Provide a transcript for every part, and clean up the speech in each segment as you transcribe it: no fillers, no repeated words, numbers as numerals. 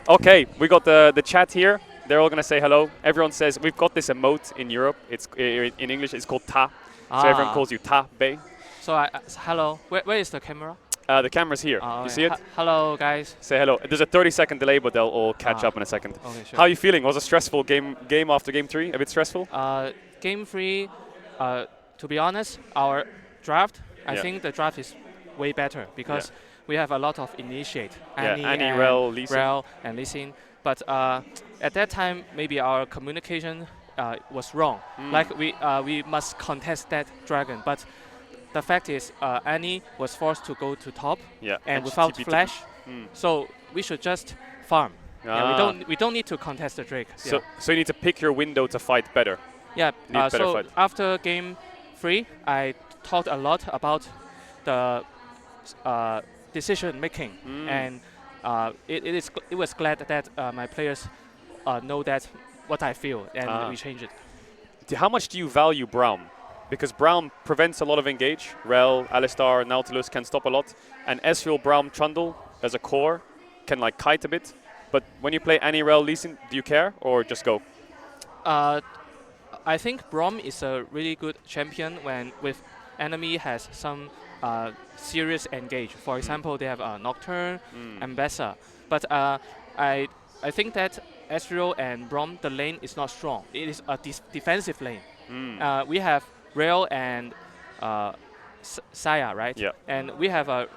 Okay, we got the chat here. They're all gonna say hello. Everyone says we've got this emote in Europe. It's in English. It's called Ta. So everyone calls you Tabe. So hello. Where is the camera? The camera's here. You see it? Hello, guys. Say hello. There's a 30-second delay, but they'll all catch up in a second. Okay, sure. How are you feeling? Was it a stressful game after game 3? A bit stressful? Game 3, to be honest, our draft, I think the draft is way better because we have a lot of initiate. Annie, Rel, Lee Xin. But at that time, maybe our communication was wrong. Like we must contest that dragon. But the fact is, Annie was forced to go to top, and without flash, so we should just farm. We don't need to contest the Drake. So you need to pick your window to fight better. Yeah. So after game 3, I thought a lot about the decision making, and it was glad that my players know that what I feel, and we change it. How much do you value Braum? Because Braum prevents a lot of engage. Rel, Alistar, Nautilus can stop a lot. And Ezreal, Braum, Trundle as a core can like kite a bit. But when you play Annie, Rel, Lee Sin, do you care or just go? I think Braum is a really good champion when with enemy has some serious engage. For example, they have Nocturne, Ambassador. But I think that Ezreal and Braum, the lane is not strong. It is a defensive lane. We have Rail and Saya, right? Yeah. And we have a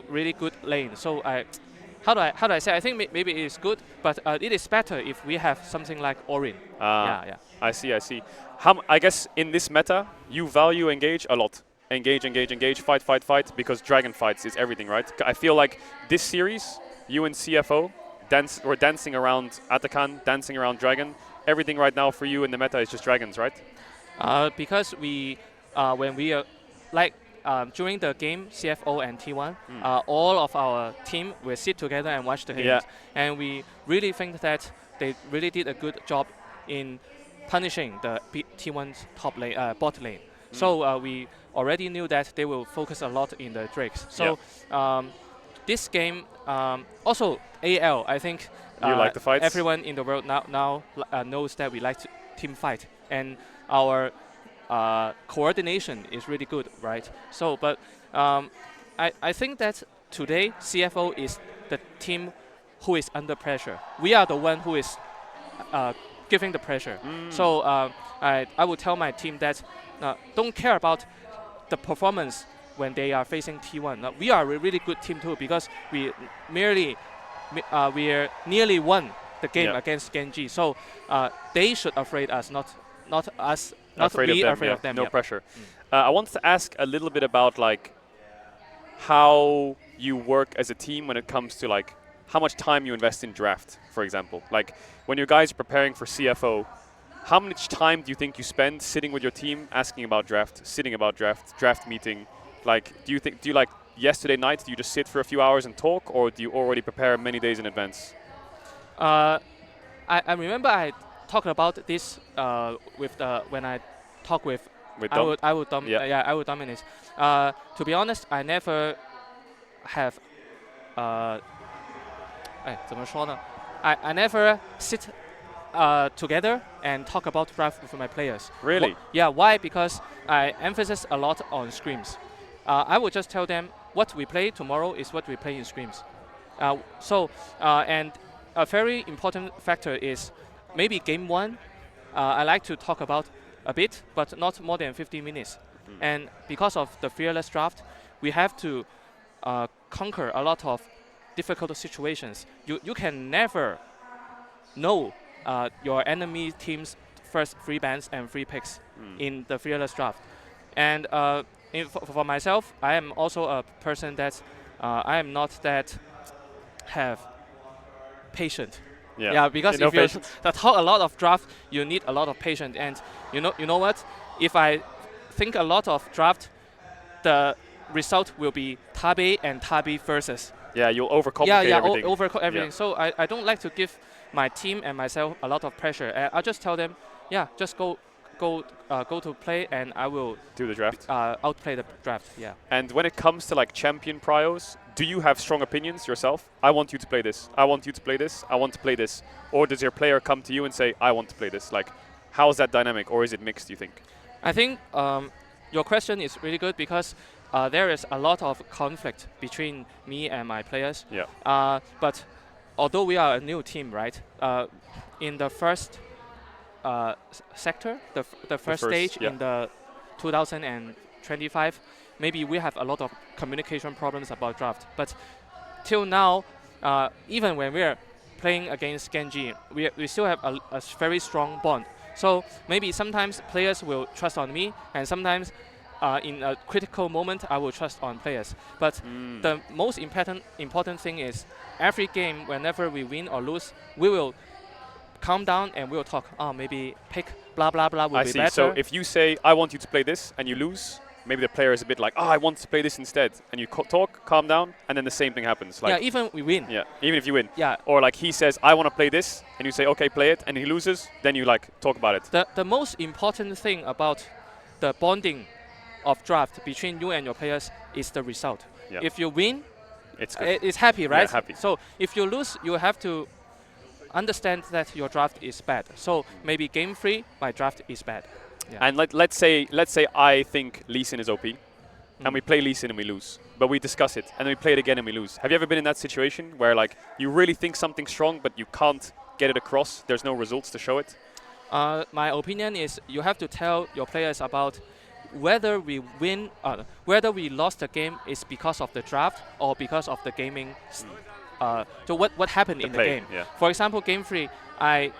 really good lane. So how do I say? I think maybe it is good, but it is better if we have something like Orin. Yeah. I see. I guess in this meta, you value engage a lot. Engage, fight, because dragon fights is everything, right? I feel like this series, you and CFO, we're dancing around Atakan, dancing around dragon. Everything right now for you in the meta is just dragons, right? Because when we during the game, CFO and T1, all of our team will sit together and watch the games. And we really think that they really did a good job in punishing the T1's top lane, bot lane. So we already knew that they will focus a lot in the Drakes. So this game, also AL, I think you like the fights? Everyone in the world now knows that we like to team fight. And our coordination is really good, right? So, but I think that today CFO is the team who is under pressure. We are the one who is giving the pressure. So I would tell my team that don't care about the performance when they are facing T1. We are a really good team too because we nearly won the game against Genji. So they should afraid us, not us. Not be afraid of them. No pressure. I wanted to ask a little bit about like how you work as a team when it comes to like how much time you invest in draft, for example. Like when you guys are preparing for CFO, how much time do you think you spend sitting with your team, asking about draft, draft meeting? Like, do you like yesterday night? Do you just sit for a few hours and talk, or do you already prepare many days in advance? I remember I talked about this when I talk with I would dominate. To be honest, I never have I never sit together and talk about draft with my players. Really? Why? Because I emphasize a lot on scrims. I would just tell them what we play tomorrow is what we play in scrims. And a very important factor is maybe game 1, I like to talk about a bit, but not more than 15 minutes. And because of the fearless draft, we have to conquer a lot of difficult situations. You can never know your enemy team's first free bans and free picks in the fearless draft. And for myself, I am also a person that I am not that have patient. Because if you talk a lot of draft, you need a lot of patience. And you know what? If I think a lot of draft, the result will be Tabe and Tabe versus. Yeah, you'll overcomplicate everything. Overcomplicate everything. So I don't like to give my team and myself a lot of pressure. I just tell them, just go to play, and I will do the draft. Outplay the draft. Yeah. And when it comes to like champion prios, do you have strong opinions yourself? I want you to play this. I want you to play this. I want to play this. Or does your player come to you and say, I want to play this? Like, how's that dynamic, or is it mixed, you think? I think your question is really good because there is a lot of conflict between me and my players. Yeah. But although we are a new team, right? In the first sector, the first stage in the 2025, maybe we have a lot of communication problems about draft. But till now, even when we are playing against Genji, we still have a very strong bond. So maybe sometimes players will trust on me, and sometimes in a critical moment, I will trust on players. But the most important thing is every game, whenever we win or lose, we will calm down and we'll talk. Oh, maybe pick blah blah blah will be better. So if you say I want you to play this and you lose, maybe the player is a bit like, oh, I want to play this instead, and you talk, calm down, and then the same thing happens. Like, yeah, even we win. Yeah, even if you win. Yeah. Or like he says, I want to play this, and you say, okay, play it, and he loses, then you like talk about it. The most important thing about the bonding of draft between you and your players is the result. Yeah. If you win, it's good. It's happy, right? Yeah, happy. So if you lose, you have to understand that your draft is bad. So maybe game 3, my draft is bad. Yeah. And let's say I think Lee Sin is OP, and we play Lee Sin and we lose, but we discuss it, and then we play it again and we lose. Have you ever been in that situation where like you really think something's strong, but you can't get it across? There's no results to show it? My opinion is you have to tell your players about whether we win, whether we lost the game is because of the draft or because of the gaming. So what happened in the game? Yeah. For example, game 3, I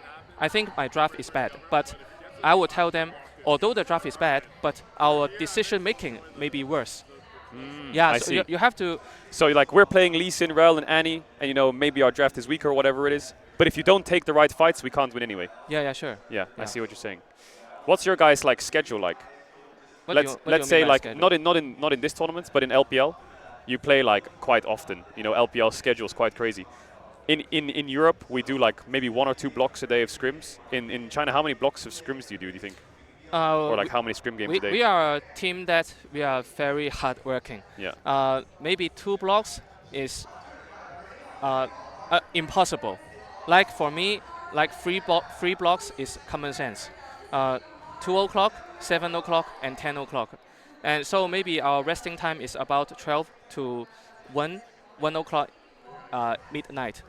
think my draft is bad, but I will tell them, although the draft is bad, but our decision making may be worse. Yeah, so you have to. So like we're playing Lee Sin, Rel, and Annie, and you know maybe our draft is weaker or whatever it is. But if you don't take the right fights, we can't win anyway. Yeah, sure. Yeah, I see what you're saying. What's your guys' like schedule like? Let's say like not in this tournament, but in LPL, you play like quite often. You know, LPL schedule is quite crazy. In Europe, we do like maybe 1 or 2 blocks a day of scrims. In China, how many blocks of scrims do you think? Or like how many scrim games a day? We are a team that we are very hardworking. Yeah. Maybe 2 blocks is impossible. Like for me, like 3 blocks is common sense. 2 o'clock, 7 o'clock, and 10 o'clock. And so maybe our resting time is about 12 to 1 o'clock midnight.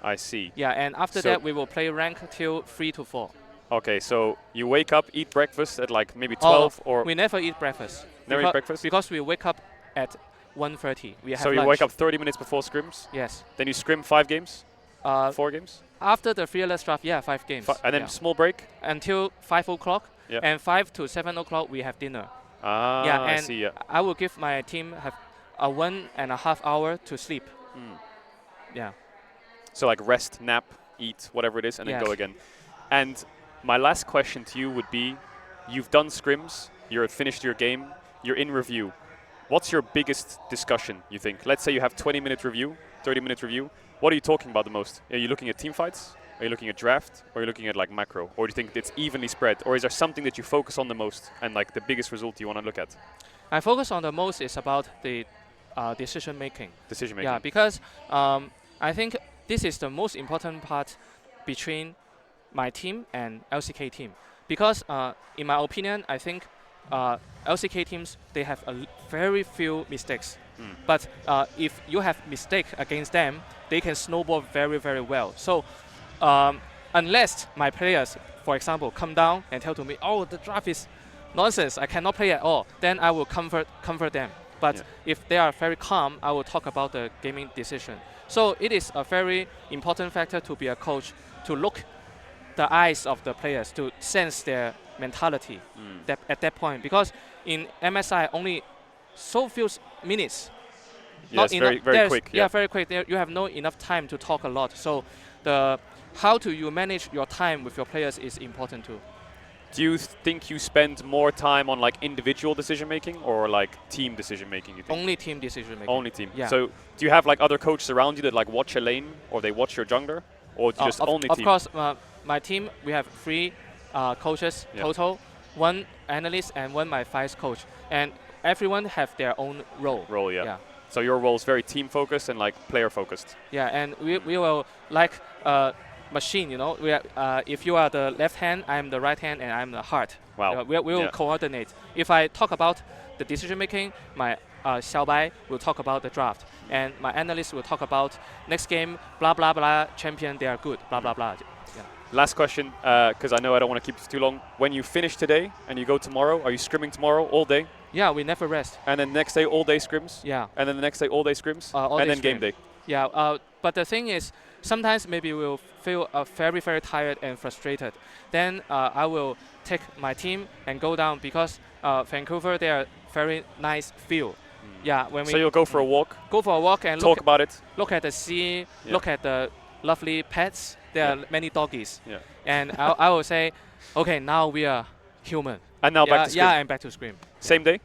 I see. Yeah, and after that we will play rank till 3 to 4. Okay, so you wake up, eat breakfast at like maybe 12 or... We never eat breakfast. Never eat breakfast? Because we wake up at 1:30. We have so you lunch. wake up 30 minutes before scrims? Yes. Then you scrim 5 games? 4 games? After the fearless draft, 5 games. And then small break? Until 5 o'clock. Yeah. And 5 to 7 o'clock we have dinner. Ah, and I see, yeah. I will give my team have a 1.5 hour to sleep. Yeah. So like rest, nap, eat, whatever it is, and then go again. And my last question to you would be, you've done scrims, you're finished your game, you're in review. What's your biggest discussion, you think? Let's say you have 20-minute review, 30-minute review. What are you talking about the most? Are you looking at team fights? Are you looking at draft? Or are you looking at like macro? Or do you think it's evenly spread? Or is there something that you focus on the most and like the biggest result you want to look at? I focus on the most is about the decision making. Decision making. Yeah, because I think this is the most important part between my team and LCK team. Because in my opinion, I think LCK teams, they have very few mistakes. But if you have mistake against them, they can snowball very, very well. So unless my players, for example, come down and tell to me, oh, the draft is nonsense, I cannot play at all, then I will comfort them. But if they are very calm, I will talk about the gaming decision. So it is a very important factor to be a coach, to look the eyes of the players, to sense their mentality at that point. Because in MSI, only so few minutes. Yes, very quick. Yeah, very quick. You have no enough time to talk a lot. So how do you manage your time with your players is important too. Do you think you spend more time on like individual decision making or like team decision making? You think? Only team decision making. Only team. Yeah. So do you have like other coaches around you that like watch a lane or they watch your jungler, or just only team? Of course, my team, we have 3 coaches total, 1 analyst and 1 my vice coach, and everyone have their own role. Yeah. So your role is very team focused and like player focused. Yeah, and we will like a machine, you know. If you are the left hand, I'm the right hand, and I'm the heart. Wow. We will coordinate. If I talk about the decision making, my Xiaobai will talk about the draft, and my analyst will talk about next game, blah blah blah, champion, they are good, blah blah blah. Yeah. Last question, because I know I don't want to keep this too long. When you finish today and you go tomorrow, are you scrimming tomorrow all day? Yeah, we never rest. And then next day all day scrims? Yeah. And then the next day all day scrims? All and day then game day? Yeah, but the thing is, sometimes maybe we'll feel very, very tired and frustrated. Then I will take my team and go down because Vancouver, they are very nice field. Yeah, when so you'll go for a walk? Go for a walk and talk about it? Look at the sea, look at the lovely pets. There are many doggies. Yeah. And I will say, okay, now we are human. And now back to scrim? Yeah, and back to scrim. Same day?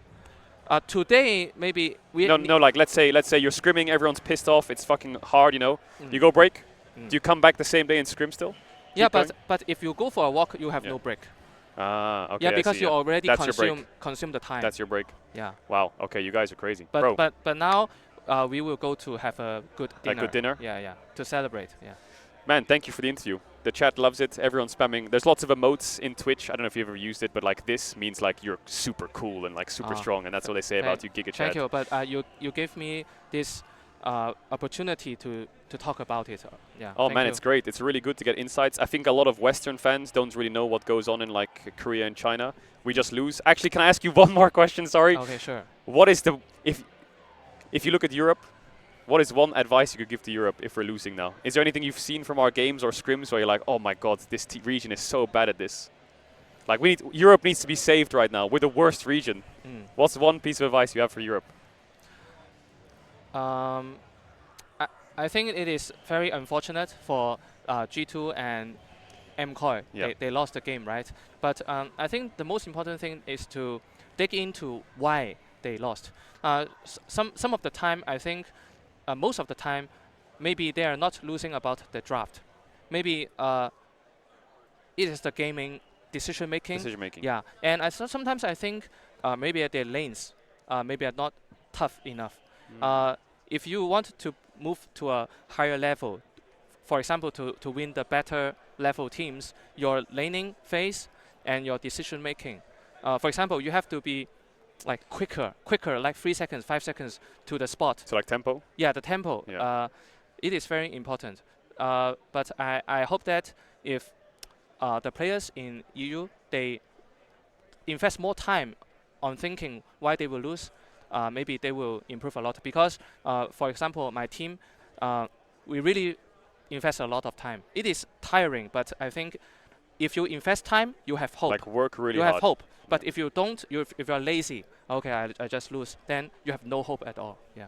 Today, maybe we... No, like let's say you're scrimming, everyone's pissed off, it's fucking hard, you know. You go break? Do you come back the same day and scrim still? Yeah, but if you go for a walk, you have no break. Ah, okay. Yeah, because you already consume the time. That's your break. Yeah. Wow. Okay, you guys are crazy. But now we will go to have a good dinner. A good dinner? Yeah, to celebrate. Yeah. Man, thank you for the interview. The chat loves it. Everyone's spamming. There's lots of emotes in Twitch. I don't know if you've ever used it, but like this means like you're super cool and like super strong, and that's what they say about you, Giga Chat. Thank you, but you gave me this opportunity to talk about it. Yeah. Oh man, it's great. It's really good to get insights. I think a lot of Western fans don't really know what goes on in like Korea and China. We just lose. Actually, can I ask you one more question? Sorry. Okay, sure. What is the if you look at Europe? What is one advice you could give to Europe if we're losing now? Is there anything you've seen from our games or scrims where you're like, oh my god, this region is so bad at this? Like Europe needs to be saved right now. We're the worst region. What's one piece of advice you have for Europe? I think it is very unfortunate for G2 and MCOY. They lost the game, right? But I think the most important thing is to dig into why they lost. Some of the time, I think, most of the time, maybe they are not losing about the draft. Maybe it is the gaming decision making. Yeah, and sometimes I think maybe their lanes maybe are not tough enough. If you want to move to a higher level, for example, to win the better level teams, your laning phase and your decision making. For example, you have to be like quicker, like 3 seconds, 5 seconds to the spot. So like tempo? Yeah, the tempo. Yeah. It is very important. But I hope that if the players in EU, they invest more time on thinking why they will lose, maybe they will improve a lot. Because, for example, my team, we really invest a lot of time. It is tiring, but I think if you invest time, you have hope. Like work really hard. You have hope. Yeah. But if you don't, if you're lazy, okay, I just lose, then you have no hope at all. Yeah.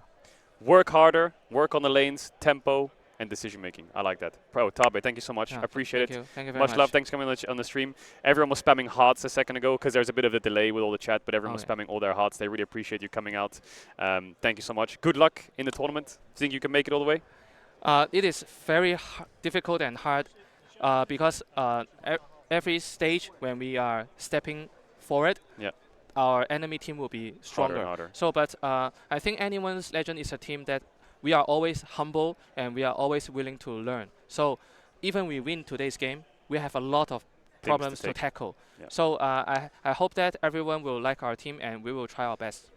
Work harder, work on the lanes, tempo, and decision making. I like that. Tabe, thank you so much. I appreciate it. Thank you very much. Much love. Thanks for coming on the stream. Everyone was spamming hearts a second ago because there's a bit of a delay with all the chat, but everyone was spamming all their hearts. They really appreciate you coming out. Thank you so much. Good luck in the tournament. Think you can make it all the way? It is very difficult and hard because every stage when we are stepping forward, our enemy team will be stronger. Harder. So, but I think Anyone's Legend is a team that we are always humble and we are always willing to learn. So even we win today's game, we have a lot of problems to tackle. Yeah. So I hope that everyone will like our team and we will try our best.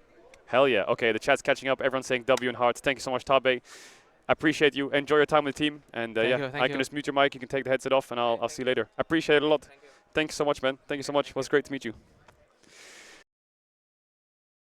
Hell yeah. Okay, the chat's catching up. Everyone's saying W and hearts. Thank you so much, Tabe. Appreciate you. Enjoy your time with the team. And I can just mute your mic. You can take the headset off and I'll see you later. Appreciate it a lot. Thanks so much, man. Thank you so much. It was great to meet you.